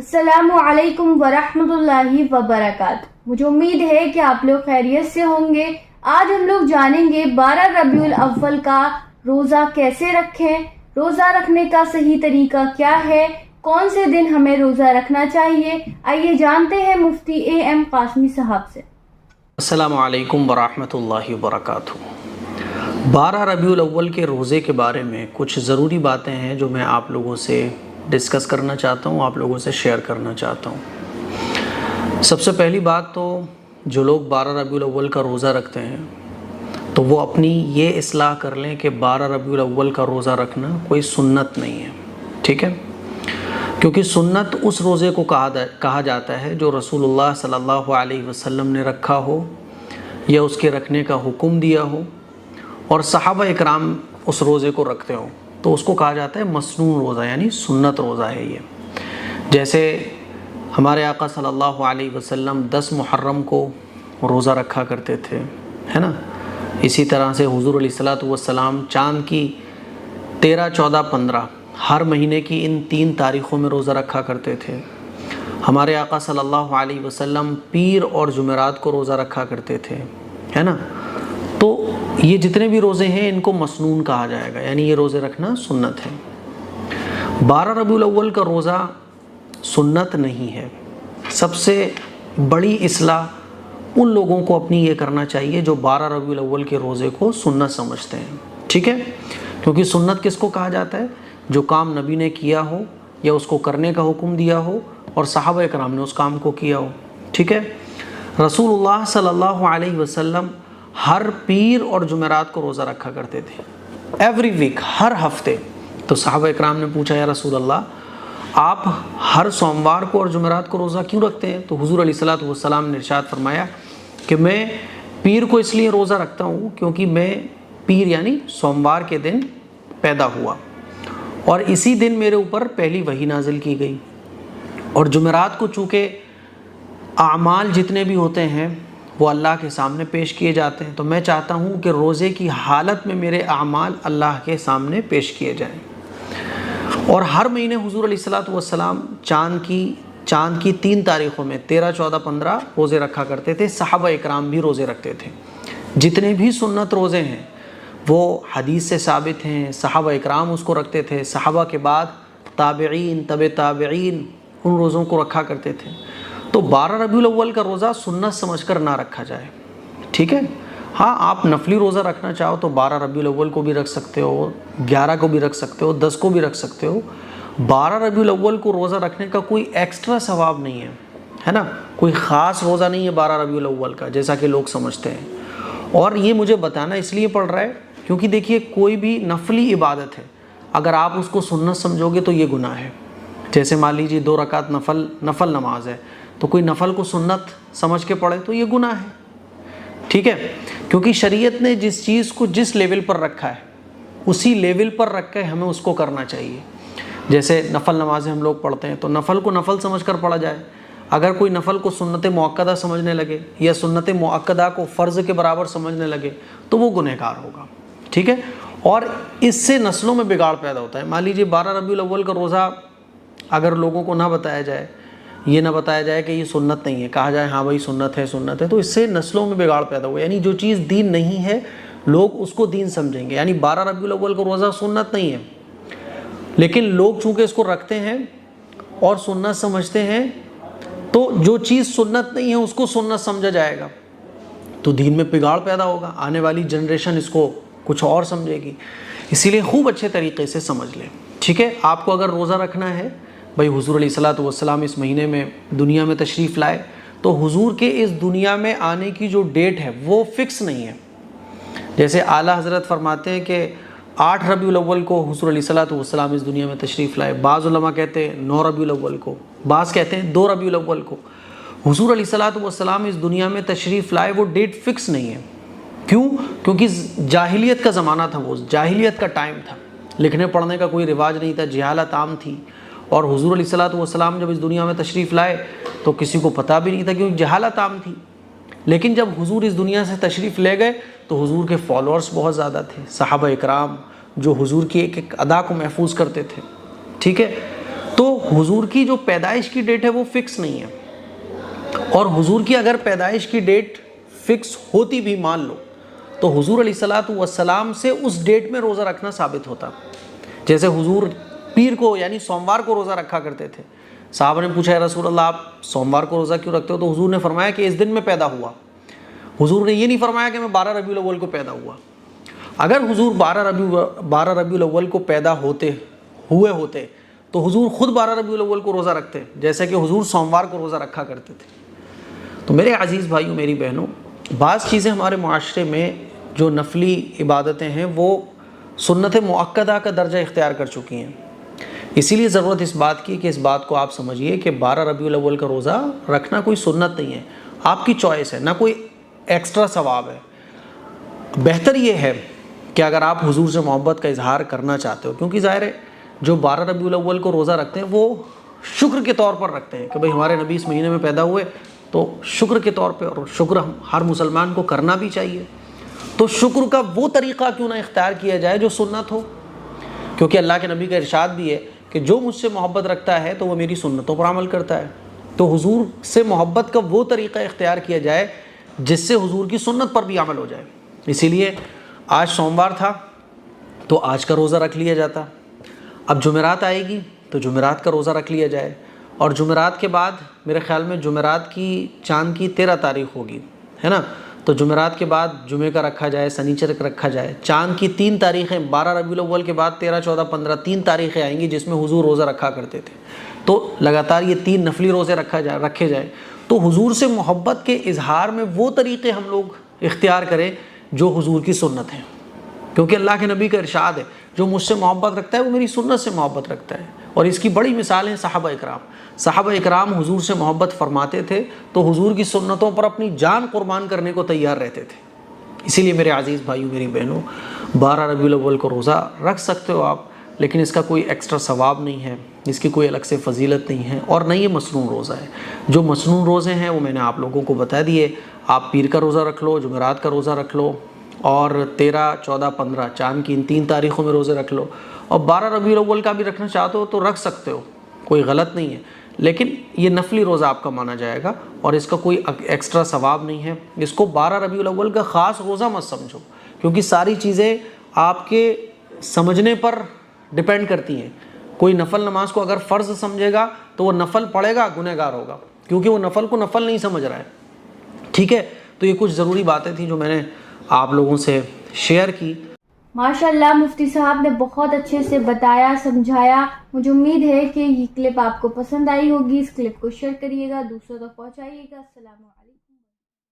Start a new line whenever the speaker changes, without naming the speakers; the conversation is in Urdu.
السلام علیکم ورحمۃ اللہ وبرکاتہ۔ مجھے امید ہے کہ آپ لوگ خیریت سے ہوں گے۔ آج ہم لوگ جانیں گے 12 ربیع الاول کا روزہ کیسے رکھیں، روزہ رکھنے کا صحیح طریقہ کیا ہے، کون سے دن ہمیں روزہ رکھنا چاہیے۔ آئیے جانتے ہیں مفتی اے ایم قاسمی صاحب سے۔
السلام علیکم ورحمۃ اللہ وبرکاتہ۔ 12 ربیع الاول کے روزے کے بارے میں کچھ ضروری باتیں ہیں جو میں آپ لوگوں سے ڈسکس کرنا چاہتا ہوں، آپ لوگوں سے شیئر کرنا چاہتا ہوں۔ سب سے پہلی بات تو جو لوگ 12 ربیع الاول کا روزہ رکھتے ہیں تو وہ اپنی یہ اصلاح کر لیں کہ 12 ربیع الاول کا روزہ رکھنا کوئی سنت نہیں ہے، ٹھیک ہے؟ کیونکہ سنت اس روزے کو کہا جاتا ہے جو رسول اللہ صلی اللہ علیہ وسلم نے رکھا ہو یا اس کے رکھنے کا حکم دیا ہو اور صحابہ اکرام اس روزے کو رکھتے ہو تو اس کو کہا جاتا ہے مسنون روزہ، یعنی سنت روزہ ہے یہ۔ جیسے ہمارے آقا صلی اللہ علیہ وسلم 10 محرم کو روزہ رکھا کرتے تھے، ہے نا؟ اسی طرح سے حضور علیہ الصلوۃ والسلام چاند کی 13، 14، 15 ہر مہینے کی ان 3 تاریخوں میں روزہ رکھا کرتے تھے۔ ہمارے آقا صلی اللہ علیہ وسلم پیر اور جمعرات کو روزہ رکھا کرتے تھے، ہے نا؟ تو یہ جتنے بھی روزے ہیں ان کو مسنون کہا جائے گا، یعنی یہ روزے رکھنا سنت ہے۔ 12 ربیع الاول کا روزہ سنت نہیں ہے۔ سب سے بڑی اصلاح ان لوگوں کو اپنی یہ کرنا چاہیے جو 12 ربیع الاول کے روزے کو سنت سمجھتے ہیں، ٹھیک ہے؟ کیونکہ سنت کس کو کہا جاتا ہے؟ جو کام نبی نے کیا ہو یا اس کو کرنے کا حکم دیا ہو اور صحابہ کرام نے اس کام کو کیا ہو، ٹھیک ہے؟ رسول اللہ صلی اللہ علیہ وسلم ہر پیر اور جمعرات کو روزہ رکھا کرتے تھے، ایوری ویک، ہر ہفتے۔ تو صحابہ اکرام نے پوچھا یا رسول اللہ آپ ہر سوموار کو اور جمعرات کو روزہ کیوں رکھتے ہیں؟ تو حضور علیہ الصلوۃ والسلام نے ارشاد فرمایا کہ میں پیر کو اس لیے روزہ رکھتا ہوں کیونکہ میں پیر یعنی سوموار کے دن پیدا ہوا اور اسی دن میرے اوپر پہلی وحی نازل کی گئی، اور جمعرات کو چونکہ اعمال جتنے بھی ہوتے ہیں وہ اللہ کے سامنے پیش کیے جاتے ہیں، تو میں چاہتا ہوں کہ روزے کی حالت میں میرے اعمال اللہ کے سامنے پیش کیے جائیں۔ اور ہر مہینے حضور علیہ الصلوۃ والسلام چاند کی 3 تاریخوں میں 13، 14، 15 روزے رکھا کرتے تھے۔ صحابہ اکرام بھی روزے رکھتے تھے۔ جتنے بھی سنت روزے ہیں وہ حدیث سے ثابت ہیں، صحابہ اکرام اس کو رکھتے تھے، صحابہ کے بعد تابعین، تبع تابعین ان روزوں کو رکھا کرتے تھے۔ تو 12 ربیع الاول کا روزہ سنت سمجھ کر نہ رکھا جائے، ٹھیک ہے؟ ہاں آپ نفلی روزہ رکھنا چاہو تو 12 ربیع الاول کو بھی رکھ سکتے ہو، 11 کو بھی رکھ سکتے ہو، 10 کو بھی رکھ سکتے ہو۔ 12 ربیع الاول کو روزہ رکھنے کا کوئی ایکسٹرا ثواب نہیں ہے نا؟ کوئی خاص روزہ نہیں ہے 12 ربیع الاول کا جیسا کہ لوگ سمجھتے ہیں۔ اور یہ مجھے بتانا اس لیے پڑ رہا ہے کیونکہ دیکھیے کوئی بھی نفلی عبادت ہے اگر آپ اس کو سنت سمجھو گے تو یہ گناہ ہے۔ جیسے مان لیجیے 2 رکعت نفل نماز ہے تو کوئی نفل کو سنت سمجھ کے پڑھے تو یہ گناہ ہے، ٹھیک ہے؟ کیونکہ شریعت نے جس چیز کو جس لیول پر رکھا ہے اسی لیول پر رکھ کے ہمیں اس کو کرنا چاہیے۔ جیسے نفل نمازیں ہم لوگ پڑھتے ہیں تو نفل کو نفل سمجھ کر پڑھا جائے۔ اگر کوئی نفل کو سنت مؤکدہ سمجھنے لگے یا سنت مؤکدہ کو فرض کے برابر سمجھنے لگے تو وہ گنہگار ہوگا، ٹھیک ہے؟ اور اس سے نسلوں میں بگاڑ پیدا ہوتا ہے۔ مان لیجیے 12 ربیع الاول کا روزہ اگر لوگوں کو نہ بتایا جائے، یہ نہ بتایا جائے کہ یہ سنت نہیں ہے، کہا جائے ہاں بھائی سنت ہے تو اس سے نسلوں میں بگاڑ پیدا ہوا، یعنی جو چیز دین نہیں ہے لوگ اس کو دین سمجھیں گے۔ یعنی 12 ربیع الاول کا روزہ سنت نہیں ہے لیکن لوگ چونکہ اس کو رکھتے ہیں اور سنت سمجھتے ہیں تو جو چیز سنت نہیں ہے اس کو سنت سمجھا جائے گا تو دین میں بگاڑ پیدا ہوگا، آنے والی جنریشن اس کو کچھ اور سمجھے گی۔ اسی لیے خوب اچھے طریقے سے سمجھ لیں، ٹھیک ہے؟ آپ کو اگر روزہ رکھنا ہے، بھائی حضور علیہ الصلوۃ والسلام اس مہینے میں دنیا میں تشریف لائے تو حضور کے اس دنیا میں آنے کی جو ڈیٹ ہے وہ فکس نہیں ہے۔ جیسے اعلیٰ حضرت فرماتے ہیں کہ 8 ربیع الاول کو حضور علیہ الصلوۃ والسلام اس دنیا میں تشریف لائے، بعض علماء کہتے ہیں 9 ربیع الاول کو، بعض کہتے ہیں 2 ربیع الاول کو۔ حضور علیہ الصلوۃ والسلام اس دنیا میں تشریف لائے وہ ڈیٹ فکس نہیں ہے۔ کیوں؟ کیونکہ جاہلیت کا زمانہ تھا، وہ جاہلیت کا ٹائم تھا، لکھنے پڑھنے کا کوئی رواج نہیں تھا، جہالت عام تھی، اور حضور علیہ الصلوۃ والسلام جب اس دنیا میں تشریف لائے تو کسی کو پتہ بھی نہیں تھا کیونکہ جہالت عام تھی۔ لیکن جب حضور اس دنیا سے تشریف لے گئے تو حضور کے فالوورز بہت زیادہ تھے، صحابہ اکرام جو حضور کی ایک ایک ادا کو محفوظ کرتے تھے، ٹھیک ہے؟ تو حضور کی جو پیدائش کی ڈیٹ ہے وہ فکس نہیں ہے، اور حضور کی اگر پیدائش کی ڈیٹ فکس ہوتی بھی مان لو تو حضور علیہ الصلوۃ والسلام سے اس ڈیٹ میں روزہ رکھنا ثابت ہوتا۔ جیسے حضور پیر کو یعنی سوموار کو روزہ رکھا کرتے تھے، صحابہ نے پوچھا یا رسول اللہ آپ سوموار کو روزہ کیوں رکھتے ہو؟ تو حضور نے فرمایا کہ اس دن میں پیدا ہوا۔ حضور نے یہ نہیں فرمایا کہ میں 12 ربیع الاول کو پیدا ہوا۔ اگر حضور 12 ربیع الاول کو پیدا ہوتے تو حضور خود 12 ربیع الاول کو روزہ رکھتے، جیسے کہ حضور سوموار کو روزہ رکھا کرتے تھے۔ تو میرے عزیز بھائیوں، میری بہنوں، بعض چیزیں ہمارے معاشرے میں جو نفلی عبادتیں ہیں وہ سنت مؤکدہ کا درجہ اختیار کر چکی ہیں، اسی لیے ضرورت اس بات کی کہ اس بات کو آپ سمجھیے کہ 12 ربیع الاول کا روزہ رکھنا کوئی سنت نہیں ہے، آپ کی چوائس ہے، نہ کوئی ایکسٹرا ثواب ہے۔ بہتر یہ ہے کہ اگر آپ حضور سے محبت کا اظہار کرنا چاہتے ہو، کیونکہ ظاہر ہے جو 12 ربیع الاول کو روزہ رکھتے ہیں وہ شکر کے طور پر رکھتے ہیں کہ بھئی ہمارے نبی اس مہینے میں پیدا ہوئے، تو شکر کے طور پہ، اور شکر ہر مسلمان کو کرنا بھی چاہیے۔ تو شکر کا وہ طریقہ کیوں نہ اختیار کیا جائے جو سنت ہو، کیونکہ اللہ کے نبی کا ارشاد بھی ہے کہ جو مجھ سے محبت رکھتا ہے تو وہ میری سنتوں پر عمل کرتا ہے۔ تو حضور سے محبت کا وہ طریقہ اختیار کیا جائے جس سے حضور کی سنت پر بھی عمل ہو جائے۔ اسی لیے آج سوموار تھا تو آج کا روزہ رکھ لیا جاتا، اب جمعرات آئے گی تو جمعرات کا روزہ رکھ لیا جائے، اور جمعرات کے بعد میرے خیال میں جمعرات کی چاند کی 13 تاریخ ہوگی، ہے نا، تو جمعرات کے بعد جمعے کا رکھا جائے، سنیچر کا رکھا جائے۔ چاند کی 3 تاریخیں 12 ربیع الاول کے بعد 13، 14، 15 3 تاریخیں آئیں گی جس میں حضور روزہ رکھا کرتے تھے، تو لگاتار یہ 3 نفلی روزے رکھے جائے۔ تو حضور سے محبت کے اظہار میں وہ طریقے ہم لوگ اختیار کریں جو حضور کی سنت ہیں، کیونکہ اللہ کے نبی کا ارشاد ہے جو مجھ سے محبت رکھتا ہے وہ میری سنت سے محبت رکھتا ہے۔ اور اس کی بڑی مثال ہیں صحابہ اکرام حضور سے محبت فرماتے تھے تو حضور کی سنتوں پر اپنی جان قربان کرنے کو تیار رہتے تھے۔ اسی لیے میرے عزیز بھائیوں، میری بہنوں، 12 ربیع الاول کو روزہ رکھ سکتے ہو آپ، لیکن اس کا کوئی ایکسٹرا ثواب نہیں ہے، اس کی کوئی الگ سے فضیلت نہیں ہے، اور نہ یہ مسنون روزہ ہے۔ جو مسنون روزے ہیں وہ میں نے آپ لوگوں کو بتا دیے، آپ پیر کا روزہ رکھ لو، جمعرات کا روزہ رکھ لو، اور 13، 14، 15 چاند کی ان 3 تاریخوں میں روزے رکھ لو، اور 12 ربیع الاول کا بھی رکھنا چاہتے ہو تو رکھ سکتے ہو، کوئی غلط نہیں ہے، لیکن یہ نفلی روزہ آپ کا مانا جائے گا اور اس کا کوئی ایکسٹرا ثواب نہیں ہے۔ اس کو 12 ربیع الاول کا خاص روزہ مت سمجھو، کیونکہ ساری چیزیں آپ کے سمجھنے پر ڈیپینڈ کرتی ہیں۔ کوئی نفل نماز کو اگر فرض سمجھے گا تو وہ نفل پڑھے گا، گنہگار ہوگا، کیونکہ وہ نفل کو نفل نہیں سمجھ رہا ہے۔ ٹھیک ہے، تو یہ کچھ ضروری باتیں تھیں جو میں نے آپ لوگوں سے شیئر کی۔
ماشاءاللہ مفتی صاحب نے بہت اچھے سے بتایا، سمجھایا۔ مجھے امید ہے کہ یہ کلپ آپ کو پسند آئی ہوگی۔ اس کلپ کو شیئر کریے گا، دوسروں تک پہنچائیے گا۔ السلام علیکم۔